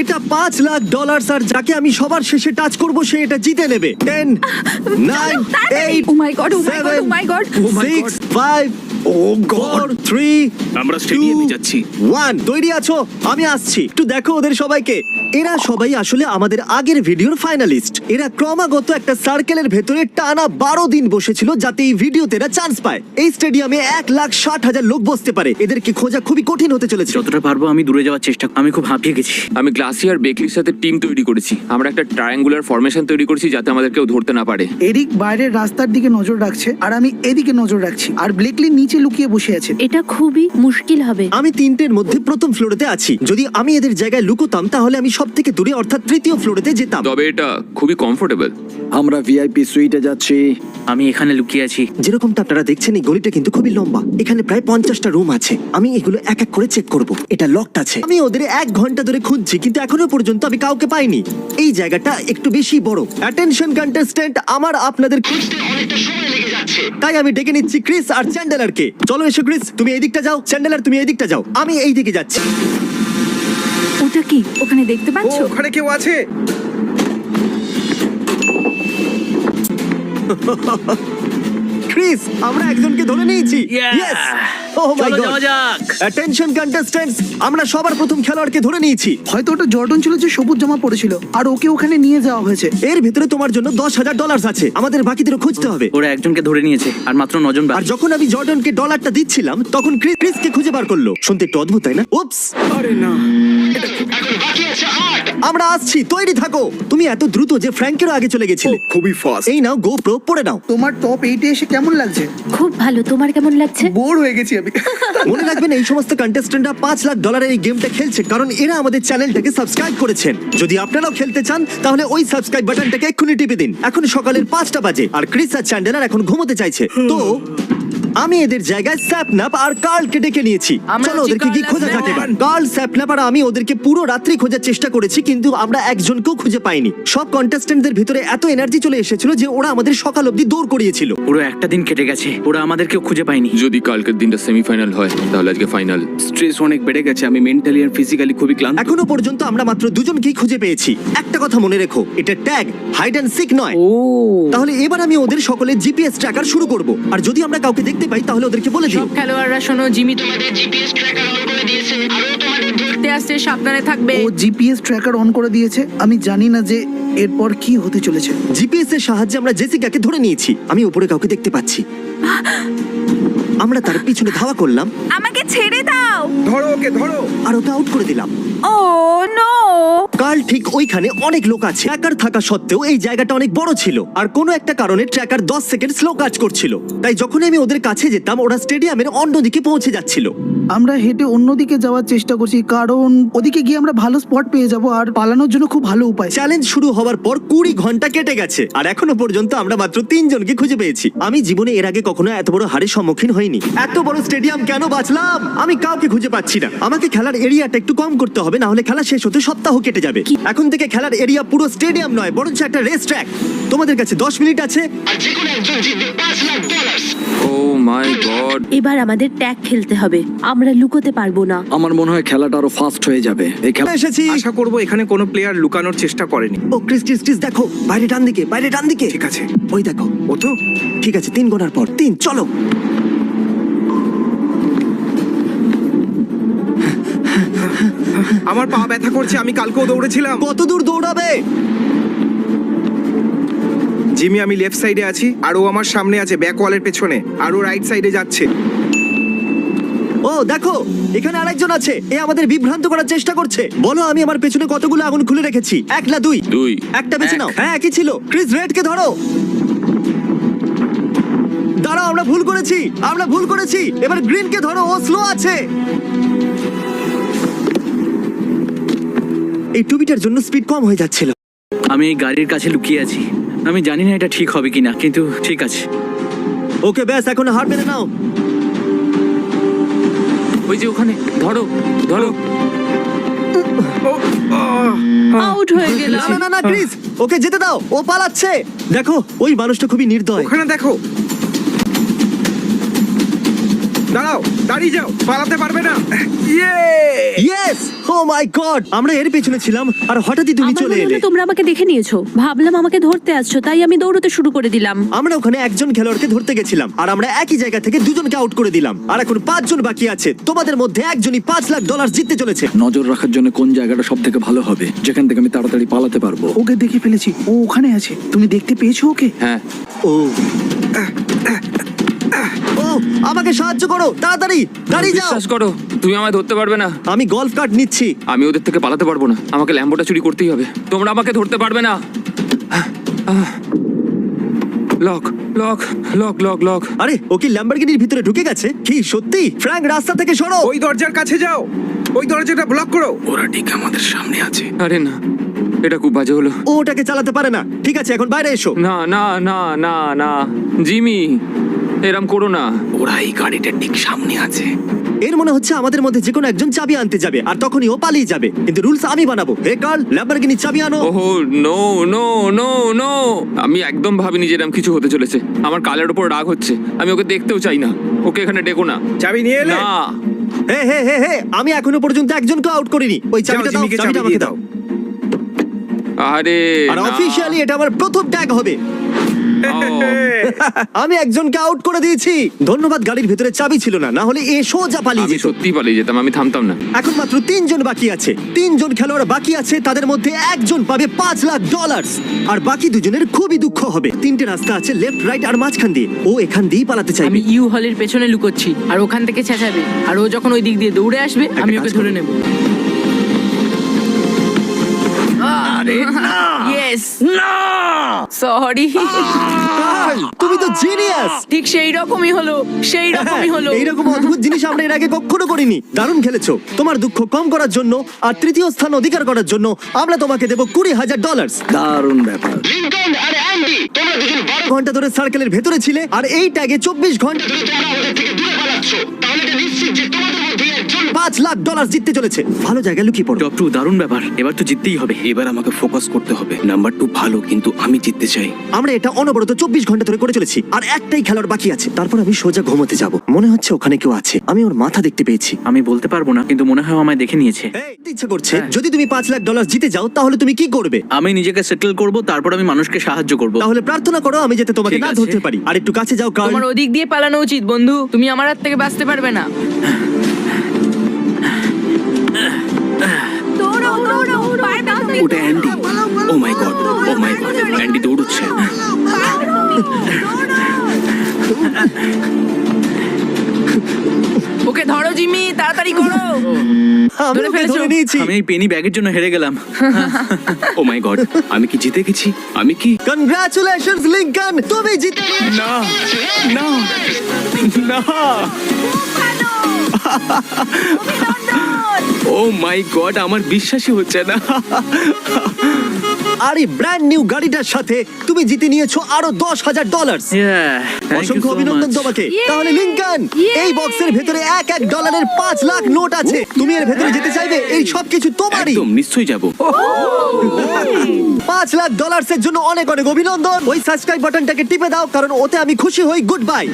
এটা $5,00,000 আর যাকে আমি সবার শেষে টাচ করব সে এটা জিতে নেবে। 10 9 8 Oh my God, oh my God, 7 oh my God. 6 5 4 3 আমরা স্টেডিয়ামে যাচ্ছি। 1 তৈরি আছো? আমি আসছি। একটু দেখো ওদের সবাইকে। এরা সবাই আসলে আমাদের আগের ভিডিওর ফাইনালিস্ট। এরা ক্রমাগত একটা সার্কেলের ভেতরে টানা 12 দিন বসেছিল যাতে এই ভিডিওতে এরা চান্স পায়। এই স্টেডিয়ামে 1,60,000 লোক বসতে পারে। এদেরকে খোঁজা খুবই কঠিন হতে চলেছে। যতটা পারবো আমি দূরে যাওয়ার চেষ্টা, আমি খুব হাঁপিয়ে গেছি। আমি গ্লাসি আর বেকলির সাথে টিম তৈরি করেছি। আমরা একটা ট্রায়াঙ্গুলার ফরমেশন তৈরি করেছি যাতে আমাদের কেউ ধরতে না পারে। এরিক বাইরের রাস্তার দিকে নজর রাখছে আর আমি এদিকে নজর রাখছি, আর ব্লেকলি নিচে লুকিয়ে বসে আছে। এটা খুবই মুশকিল হবে। আমি তিনটের মধ্যে প্রথম ফ্লোরেতে আছি। যদি আমি এদের জায়গায় লুকোতাম তাহলে আমি সব থেকে দূরে অর্থাৎ তৃতীয় ফ্লোরেতে যেতাম। তবে এটা খুবই কমফোর্টেবল। আমরা ভিআইপি সুইটে যাচ্ছি। আমি এখানে লুকিয়ে আছি। যেরকমটা আপনারা দেখছেন এই গলিটা কিন্তু খুবই লম্বা। এখানে প্রায় 50টা রুম আছে। আমি এগুলো এক এক করে চেক করব। এটা লকড আছে। আমি ওদের 1 ঘন্টা ধরে খুঁজছি কিন্তু এখনো পর্যন্ত আমি কাউকে পাইনি। এই জায়গাটা একটু বেশি বড়। অ্যাটেনশন কন্টেস্ট্যান্ট, আমার আপনাদের খুঁজতে অনেকটা সময় লেগে যাচ্ছে। তাই আমি ডেকে নিচ্ছি ক্রিস আর চ্যান্ডেলারকে। চলো এসো ক্রিস, তুমি এই দিকটা যাও, চ্যান্ডেলার তুমি এই দিকটা যাও, আমি এই দিকে যাচ্ছি। ওটা কি ওখানে দেখতে পাচ্ছো? ওখানে কেউ আছে? ক্রিস, আমরা একজনকে ধরে নিয়েছি। Yeah! Yes! Oh my চলো God! যাওয়া যাক। Attention contestants, আমরা সবার প্রথম খেলোয়াড়কে ধরে নিয়েছি। হয়তো ওটা জর্ডন ছিল যে সবুজ জামা পড়েছিল, আর ওকে ওখানে নিয়ে যাওয়া হয়েছে। এর ভিতরে তোমার জন্য $10,000 আছে। আমাদের বাকিদেরও খুঁজতে হবে। ওরা একজনকে ধরে নিয়েছে আর মাত্র 9 জন আর বাকি। যখন আমি জর্ডনকে ডলারটা দিচ্ছিলাম তখন ক্রিসকে খুঁজে বার করলো। শুনতে একটু অদ্ভুত তাই না? উপস, আরে না, আমরা আসছি, তৈরি থাকো। তুমি এত দ্রুত যে ফ্র্যাঙ্কেরও আগে চলে গেছিলে। খুবই ফাস্ট। এই নাও GoPro, পড়ে নাও। তোমার টপ 8-এ এসে কেমন লাগছে? খুব ভালো। তোমার কেমন লাগছে? বোর হয়ে গেছি আমি। মনে রাখবেন এই সমস্ত কন্টেস্ট্যান্টরা $5,00,000 এই গেমটা খেলছে কারণ এরা আমাদের চ্যানেলটাকে সাবস্ক্রাইব করেছেন। যদি আপনারাও খেলতে চান তাহলে ওই সাবস্ক্রাইব বাটনটাকে এক্ষুনি টিপে দিন। এখন সকালের 5টা বাজে আর ক্রিস আর চ্যান্ডেলার এখন ঘুমোতে চাইছে। তো আমি এদের জায়গায় স্যাপনাপ আর কার্লকে ডেকে নিয়েছি। চলো ওদেরকে কি খোঁজা যাক এবার। কার্ল, স্যাপনাপ আর আমি ওদেরকে পুরো রাত্রি খোঁজার চেষ্টা করেছি কিন্তু আমরা একজনকেও খুঁজে পাইনি। সব কন্টেস্ট্যান্টদের ভিতরে এত এনার্জি চলে এসেছিল যে ওরা আমাদের সকাল অবধি দৌড় করিয়েছিল। পুরো একটা দিন কেটে গেছে, ওরা আমাদেরকেও খুঁজে পায়নি। যদি কালকের দিনটা সেমিফাইনাল হয় তাহলে আজকে ফাইনাল। স্ট্রেস অনেক বেড়ে গেছে, আমি মেন্টালি আর ফিজিক্যালি খুবই ক্লান্ত। এখনো পর্যন্ত আমরা মাত্র 2জনকেই খুঁজে পেয়েছি। একটা কথা মনে রেখো, এটা ট্যাগ, হাইড অ্যান্ড সিক নয়। তাহলে এবার আমি ওদের সকলের জিপিএস ট্র্যাকার শুরু করব। আর যদি আমরা কাউকে দেখতে পাই তাহলে ওদেরকে বলে দিও। সব খেলোয়াড়রা শোনো, জিমি তোমাদের জিপিএস ট্র্যাকার অন করে দিয়েছে আর ও তোমাদের ধরতে আসছে, সাবধানে থাকবে। ও জিপিএস ট্র্যাকার অন করে দিয়েছে। আমি জানি না যে এরপর কি হতে চলেছে। জিপিএস এর সাহায্যে আমরা জেসিকাকে ধরে নিয়েছি। আমি উপরে কাউকে দেখতে পাচ্ছি। আমরা তার পিছনে ধাওয়া করলাম আমাকে ছেড়ে দাও। ধরো ওকে, ধরো। আর ওকে আউট করে দিলাম। ও নো! কার্ল ঠিক ওইখানে অনেক লোক আছে। ট্র্যাকার থাকা সত্ত্বেও এই জায়গাটা অনেক বড় ছিল আর কোনো একটা কারণে ট্র্যাকার 10 সেকেন্ড স্লো কাজ করছিল। তাই যখন আমি ওদের কাছে যেতাম ওরা স্টেডিয়ামের অন্যদিকে পৌঁছে যাচ্ছিল। আমরা হেঁটে অন্যদিকে যাওয়ার চেষ্টা করছি কারণ ওদিকে গিয়ে আমরা ভালো স্পট পেয়ে যাব আর পালানোর জন্য খুব ভালো উপায়। চ্যালেঞ্জ শুরু হওয়ার পর 20 ঘন্টা কেটে গেছে আর এখনো পর্যন্ত আমরা মাত্র 3 জনকে খুঁজে পেয়েছি। আমি জীবনে এর আগে কখনো এত বড় হারের সম্মুখীন হইনি। এত বড় স্টেডিয়াম কেন বাঁচলাম? আমি কাউকে খুঁজে পাচ্ছি না। আমাকে খেলার এরিয়াটা একটু কম করতে হবে, না হলে খেলা শেষ হতে সপ্তাহ কেটে যাবে। এখন থেকে খেলার এরিয়া পুরো স্টেডিয়াম নয় বরঞ্চ একটা রেস ট্র্যাক। তোমাদের কাছে 10 মিনিট আছে আর যে কোনো একজন জিতবে $5,00,000। ও মাই গড। এবার আমাদের ট্যাগ খেলতে হবে। আমরা লুকোতে পারবো না। আমার মনে হয় খেলাটা আরো ফাস্ট হয়ে যাবে। এই খেলা এসেছি। আশা করব এখানে কোনো প্লেয়ার লুকানোর চেষ্টা করেনি। ও ক্রিস দেখো, বাইরে ডান দিকে, বাইরে ডান দিকে। ঠিক আছে, ওই দেখো। ও তো ঠিক আছে, 3 গোনার পর 3, চলো। আমার পা ব্যথা করছে, আমি কালকেও দৌড়েছিলাম। কত দূর দৌড়াবে? জিমি, আমি লেফট সাইডে আছি আর ও আমার সামনে আছে ব্যাক ওয়ালের পেছনে, আর ও রাইট সাইডে যাচ্ছে। ও দেখো, এখানে আরেকজন আছে। এ আমাদের বিভ্রান্ত করার চেষ্টা করছে। বলো আমি আমার পেছনে কতগুলো আগুন খুলে রেখেছি? 1 না 2? 2। একটা বেছে নাও। হ্যাঁ, একই ছিল। ক্রিস রেডকে ধরো। দাঁড়াও, আমরা ভুল করেছি। এবার গ্রিনকে ধরো, ও স্লো আছে। এই টুবিটার জন্য স্পিড কম হয়ে যাচ্ছিল। আমি এই গাড়ির কাছে লুকিয়ে আছি। আমি জানি না এটা ঠিক হবে কিনা, কিন্তু ঠিক আছে। ওকে ব্যাস, এখন হার মেনে নাও। ওই যে ওখানে, ধরো। আউট হয়ে গেলাম। না ক্রিস, ওকে যেতে দাও, ও পালাচ্ছে। দেখো, ওই মানুষটা খুবই নির্দয়। ওখানে দেখো। দাঁড়াও, দাঁড়িয়ে যাও, পালাতে পারবে না। ইয়ে! ইয়েস! ও মাই গড! আমরা এর পেছনে ছিলাম আর হঠাৎই তুমি আমার চলে মনে এলে। হলো তোমরা আমাকে দেখে নিয়েছো, ভাবলাম আমাকে ধরতে আসছো, তাই আমি দৌড়তে শুরু করে দিলাম। আমরা ওখানে একজন খেলোয়াড়কে ধরতে গেছিলাম আর আমরা একই জায়গা থেকে দুজনকে আউট করে দিলাম। আর এখন 5 জন বাকি আছে। তোমাদের মধ্যে একজনই $5 লাখ জিততে চলেছে। নজর রাখার জন্য কোন জায়গাটা সব থেকে ভালো হবে, যেখান থেকে আমি তাড়াতাড়ি পালাতে পারবো। ওকে দেখে ফেলেছি, ও ওখানে আছে। তুমি দেখতে পেয়েছো ওকে? হ্যাঁ, ও ও আমাকে সাহায্য করো, তাড়াতাড়ি দাঁড়িয়ে যাও। বিশ্বাস করো, তুমি আমায় ধরতে পারবে না। আমি গলফ কার্ট নিচ্ছি। আমি ওদের থেকে পালাতে পারবো না। আমাকে ল্যাম্বোটা চুরি করতেই হবে। তোমরা আমাকে ধরতে পারবে না। Lock lock lock lock lock. আরে ও কি ল্যাম্বরগিনির ভিতরে ঢুকে গেছে? কি সত্যি? ফ্র্যাঙ্ক, রাস্তা থেকে সরো। ওই দরজার কাছে যাও, ওই দরজাটা ব্লক করো। আরে না, এটা খুব বাজে হলো। ও ওটাকে চালাতে পারে না। ঠিক আছে, এখন বাইরে এসো। না না না না না জিমি, এরম করো না। এর মনে হচ্ছে আমাদের মধ্যে যে কোনো একজন চাবি আনতে যাবে আর তখনই ও পালিয়ে যাবে। কিন্তু রুলস আমি বানাবো। হে কার্ল, ল্যাম্বরগিনির চাবি আনো। ওহো নো নো নো নো, আমি একদম ভাবিনি যে এরম কিছু হতে চলেছে। আমার কালের উপর রাগ হচ্ছে। আমি ওকে দেখতেও চাই না। ওকে এখানে ডেকো না। চাবি নিয়ে এলে? না, হে হে হে হে, আমি এখনো পর্যন্ত একজনকে আউট করিনি। ওই যাও, চাবিটা দাও, জিমিকে চাবিটা চাবি আমাকে দিয়ে দাও। আরে আর না। অফিশিয়ালি এটা আমার প্রথম ট্যাগ হবে। ও, আমি একজনকে আউট করে দিয়েছি। ধন্যবাদ, গাড়ির ভিতরে চাবি ছিল না, না হলে এ সোজা পালিয়ে আমি যেত। সত্যি পালিয়ে যেতাম, আমি থামতাম না। এখন মাত্র 3 জন বাকি আছে। 3 জন খেলোয়াড় বাকি আছে, তাদের মধ্যে একজন পাবে $5 লাখ আর বাকি দুজনের খুবই দুঃখ হবে। 3টে রাস্তা আছে, লেফট, রাইট আর মাঝখান দিয়ে। ও এখান দিয়েই পালাতে চাইবে। আমি ইউ হলের পেছনে লুকোচ্ছি আর ওখান থেকে চেঁচাবে, আর ও যখন ওই দিক দিয়ে দৌড়ে আসবে আমি ওকে ধরে নেব। ইয়েস না, সরি। কার্ল, তুমি তো জিনিয়াস। ঠিক সেই রকমই হলো, সেই রকমই হলো। এইরকম অদ্ভুত জিনিস আমরা এর আগে কখনো করিনি। দারুণ খেলেছো। তোমার দুঃখ কম করার জন্য আর তৃতীয় স্থান অধিকার করার জন্য আমরা তোমাকে দেবো $20,000। দারুণ ব্যাপার। ঘন্টা ধরে সার্কেলের ভেতরে ছিলে আর এই ট্যাগে 24 ঘন্টা $5 লাখ জিততে চলেছে। ভালো জায়গায় লুকিয়ে পড়ো। টপ টু, দারুণ ব্যাপার। এবার তো জিততেই হবে। এবার আমাকে ফোকাস করতে হবে। নাম্বার 2 ভালো, কিন্তু আমি জিততে চাই। আমরা এটা অনবরত 24 ঘন্টা ধরে করে চলেছি আর একটাই খেলার বাকি আছে। তারপর আমি সোজা ঘুমোতে যাব। মনে হচ্ছে ওখানে কেউ আছে। আমি ওর মাথা দেখতে পেয়েছি। আমি বলতে পারবো না, কিন্তু মনে হয় আমায় দেখে নিয়েছে। এই, ইচ্ছে করছে যদি তুমি $5 লাখ জিতে যাও তাহলে তুমি কি করবে? আমি নিজেকে সেটেল করব, তারপর আমি মানুষকে সাহায্য করব। তাহলে প্রার্থনা করো আমি যাতে তোমাকে ঠিক না আছে। ধরতে পারি। আর একটু কাছে যাও কার্ল। তোমার ওদিক দিয়ে পালানো উচিত বন্ধু, তুমি আমার হাত থেকে বাঁচতে পারবে না। ওটা অ্যান্ডি। ও মাই গড, ও মাই গড, অ্যান্ডি দৌড়চ্ছে। ওকে ধরো জিমি, তাড়াতাড়ি করো। আমি ধরে ওকে ফেলেছো? ধরে নিয়েছি। আমি এই পেনি ব্যাগের জন্য হেরে গেলাম। ও মাই গড, আমি কি জিতে গেছি? আমি কি? কনগ্রাচুলেশনস লিংকন, তুমি জিতে না না না, ও মাই গড, আমার বিশ্বাসই হচ্ছে না। আর এই ব্র্যান্ড নিউ গাড়িটার সাথে তুমি জিতে নিয়েছো আরো $10,000। অসংখ্য অভিনন্দন তোমাকে। তাহলে লিংকন, এই বক্সের ভেতরে $1 $5 লাখ নোট আছে। তুমি এর ভেতরে যেতে চাইবে? এই সবকিছু তোমারই। একদম নিশ্চয়ই যাব। $5 লাখ এর জন্য অনেক অনেক অভিনন্দন। ওই সাবস্ক্রাইব বাটনটাকে টিপে দাও, কারণ ওতে আমি খুশি হই। Good bye.